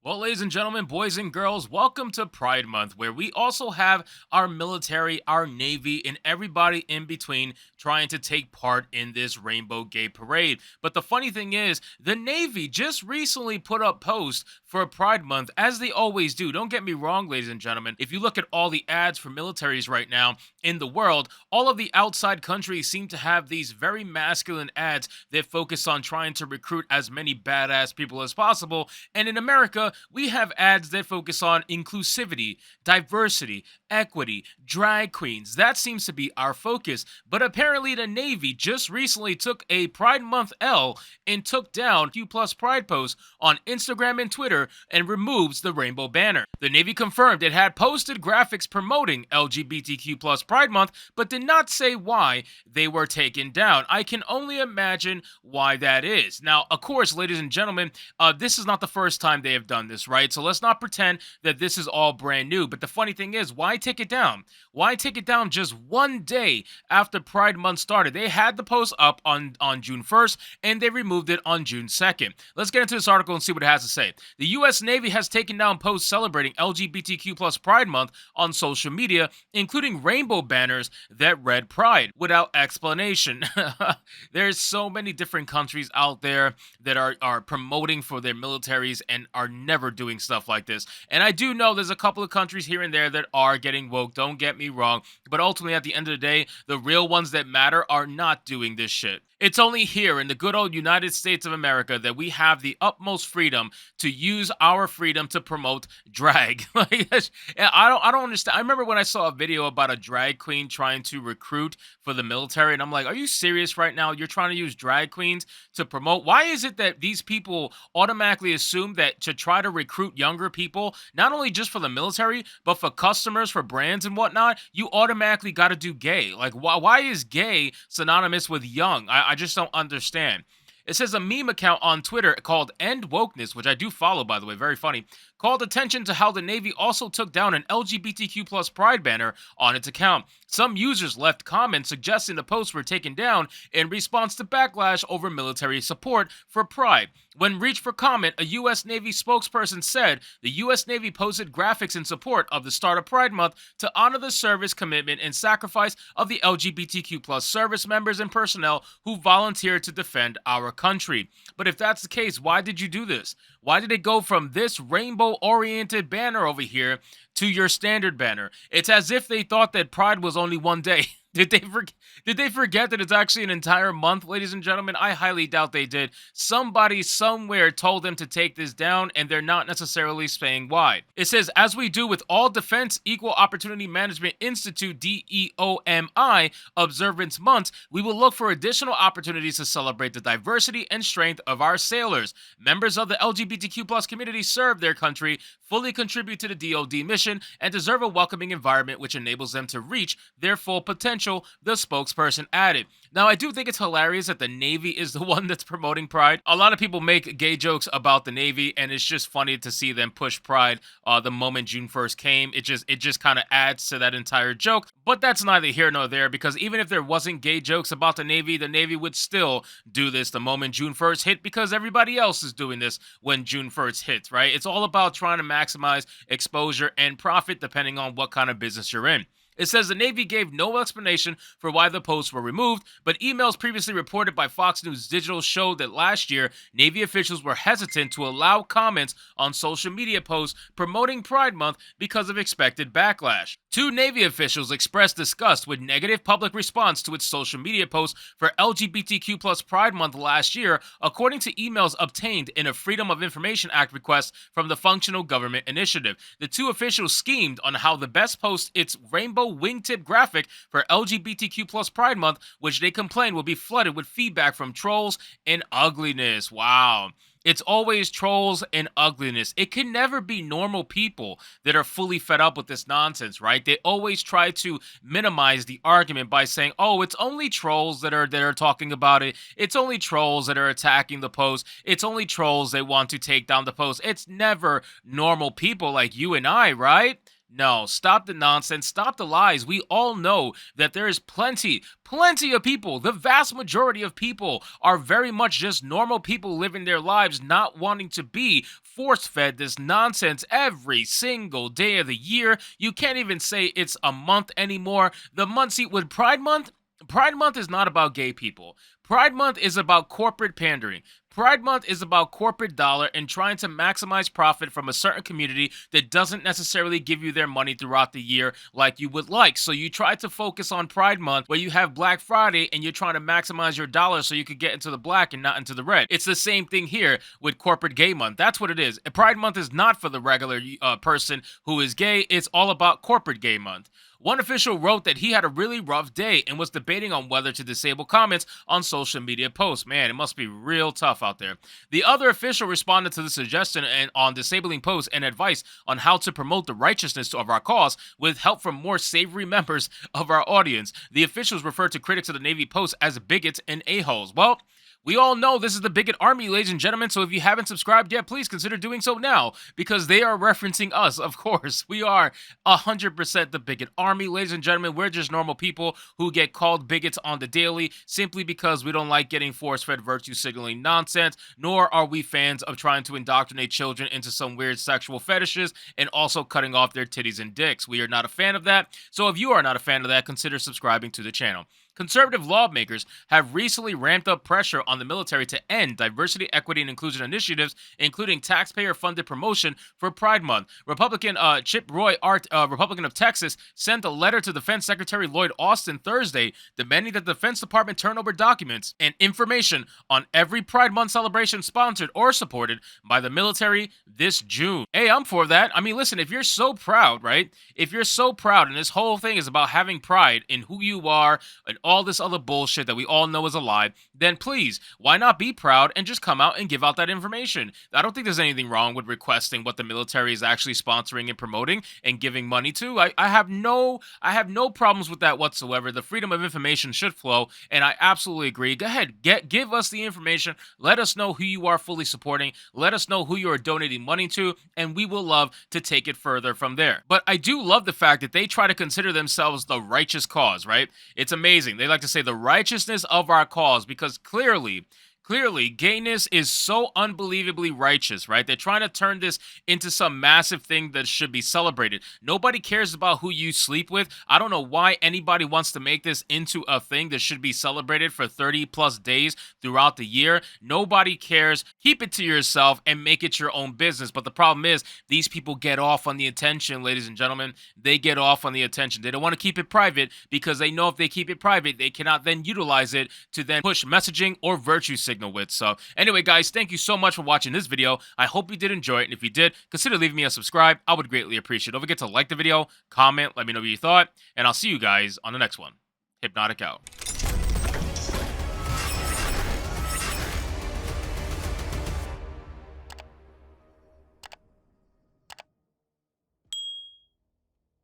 Well, ladies and gentlemen, boys and girls, welcome to Pride Month, where we also have our military, our Navy, and everybody in between trying to take part in this Rainbow Gay Parade. But the funny thing is, the Navy just recently put up posts for Pride Month, as they always do. Don't get me wrong, ladies and gentlemen. If you look at all the ads for militaries right now in the world, all of the outside countries seem to have these very masculine ads that focus on trying to recruit as many badass people as possible. And in America, we have ads that focus on inclusivity, diversity, equity, drag queens. That seems to be our focus. But apparently, the Navy just recently took a Pride Month L and took down Q Plus Pride posts on Instagram and Twitter and removes the rainbow banner. The Navy confirmed it had posted graphics promoting LGBTQ plus Pride Month, but did not say why they were taken down. I can only imagine why that is. Now, of course, ladies and gentlemen, this is not the first time they have done this, right? So let's not pretend that this is all brand new. But the funny thing is, why take it down? Why take it down just one day after Pride Month started? They had the post up on June 1st, and they removed it on June 2nd. Let's get into this article and see what it has to say. The U.S. Navy has taken down posts celebrating LGBTQ plus Pride Month on social media, including rainbow banners that read Pride without explanation. There's so many different countries out there that are promoting for their militaries and are never doing stuff like this. And I do know there's a couple of countries here and there that are getting woke, don't get me wrong, but ultimately at the end of the day, the real ones that matter are not doing this shit. It's only here in the good old United States of America that we have the utmost freedom to use our freedom to promote drag. I don't understand. I remember when I saw a video about a drag queen trying to recruit for the military, and I'm like, are you serious right now? You're trying to use drag queens to promote? Why is it that these people automatically assume that to try to recruit younger people, not only just for the military, but for customers, for brands and whatnot, you automatically got to do gay? Like, why is gay synonymous with young? I just don't understand. It says a meme account on Twitter called End Wokeness, which I do follow, by the way, very funny, called attention to how the Navy also took down an LGBTQ plus Pride banner on its account. Some users left comments suggesting the posts were taken down in response to backlash over military support for Pride. When reached for comment, a U.S. Navy spokesperson said the U.S. Navy posted graphics in support of the start of Pride Month to honor the service, commitment, and sacrifice of the LGBTQ plus service members and personnel who volunteered to defend our country. But if that's the case, why did you do this? Why did it go from this rainbow-oriented banner over here to your standard banner? It's as if they thought that Pride was only one day. Did they forget that it's actually an entire month, ladies and gentlemen? I highly doubt they did. Somebody somewhere told them to take this down, and they're not necessarily saying why. It says, as we do with all Defense Equal Opportunity Management Institute DEOMI observance months, we will look for additional opportunities to celebrate the diversity and strength of our sailors. Members of the LGBTQ plus community serve their country, fully contribute to the DoD mission, and deserve a welcoming environment which enables them to reach their full potential, the spokesperson added. Now, I do think it's hilarious that the Navy is the one that's promoting Pride. A lot of people make gay jokes about the Navy, and it's just funny to see them push Pride the moment June 1st came. It just kind of adds to that entire joke. But that's neither here nor there, because even if there wasn't gay jokes about the Navy would still do this the moment June 1st hit, because everybody else is doing this when June 1st hits, right? It's all about trying to maximize exposure and profit depending on what kind of business you're in. It says the Navy gave no explanation for why the posts were removed, but emails previously reported by Fox News Digital showed that last year, Navy officials were hesitant to allow comments on social media posts promoting Pride Month because of expected backlash. Two Navy officials expressed disgust with negative public response to its social media posts for LGBTQ plus Pride Month last year, according to emails obtained in a Freedom of Information Act request from the Functional Government Initiative. The two officials schemed on how the best post its rainbow wingtip graphic for LGBTQ plus Pride Month, which they complain will be flooded with feedback from trolls and ugliness. Wow. It's always trolls and ugliness. It can never be normal people that are fully fed up with this nonsense, right? They always try to minimize the argument by saying, oh, it's only trolls that are talking about it. It's only trolls that are attacking the post. It's only trolls that want to take down the post. It's never normal people like you and I, right? No, stop the nonsense, stop the lies. We all know that there is plenty of people. The vast majority of people are very much just normal people living their lives, not wanting to be force fed this nonsense every single day of the year. You can't even say it's a month anymore. The month, see, with Pride Month is not about gay people. Pride Month is about corporate pandering. Pride Month is about corporate dollar and trying to maximize profit from a certain community that doesn't necessarily give you their money throughout the year like you would like. So you try to focus on Pride Month where you have Black Friday and you're trying to maximize your dollar so you could get into the black and not into the red. It's the same thing here with corporate gay month. That's what it is. Pride Month is not for the regular person who is gay. It's all about corporate gay month. One official wrote that he had a really rough day and was debating on whether to disable comments on social media posts. Man, it must be real tough out there. The other official responded to the suggestion and on disabling posts and advice on how to promote the righteousness of our cause with help from more savory members of our audience. The officials referred to critics of the Navy posts as bigots and a-holes. Well, we all know this is the Bigot Army, ladies and gentlemen, so if you haven't subscribed yet, please consider doing so now, because they are referencing us, of course. We are 100% the Bigot Army, ladies and gentlemen. We're just normal people who get called bigots on the daily simply because we don't like getting force-fed virtue signaling nonsense, nor are we fans of trying to indoctrinate children into some weird sexual fetishes and also cutting off their titties and dicks. We are not a fan of that, so if you are not a fan of that, consider subscribing to the channel. Conservative lawmakers have recently ramped up pressure on the military to end diversity, equity, and inclusion initiatives, including taxpayer-funded promotion for Pride Month. Republican Chip Roy, Republican of Texas, sent a letter to Defense Secretary Lloyd Austin Thursday demanding that the Defense Department turn over documents and information on every Pride Month celebration sponsored or supported by the military this June. Hey, I'm for that. I mean, listen, if you're so proud, right? If you're so proud, and this whole thing is about having pride in who you are and all this other bullshit that we all know is a lie, then please, why not be proud and just come out and give out that information? I don't think there's anything wrong with requesting what the military is actually sponsoring and promoting and giving money to. I have no problems with that whatsoever. The freedom of information should flow, and I absolutely agree. Go ahead, give us the information. Let us know who you are fully supporting. Let us know who you are donating money to, and we will love to take it further from there. But I do love the fact that they try to consider themselves the righteous cause, right? It's amazing. They like to say the righteousness of our cause because clearly, gayness is so unbelievably righteous, right? They're trying to turn this into some massive thing that should be celebrated. Nobody cares about who you sleep with. I don't know why anybody wants to make this into a thing that should be celebrated for 30 plus days throughout the year. Nobody cares. Keep it to yourself and make it your own business. But the problem is these people get off on the attention, ladies and gentlemen. They get off on the attention. They don't want to keep it private because they know if they keep it private, they cannot then utilize it to then push messaging or virtue signal with. So anyway, guys, thank you so much for watching this video. I hope you did enjoy it, and if you did, consider leaving me a subscribe. I would greatly appreciate it. Don't forget to like the video, comment, let me know what you thought, and I'll see you guys on the next one. Hypnotic out.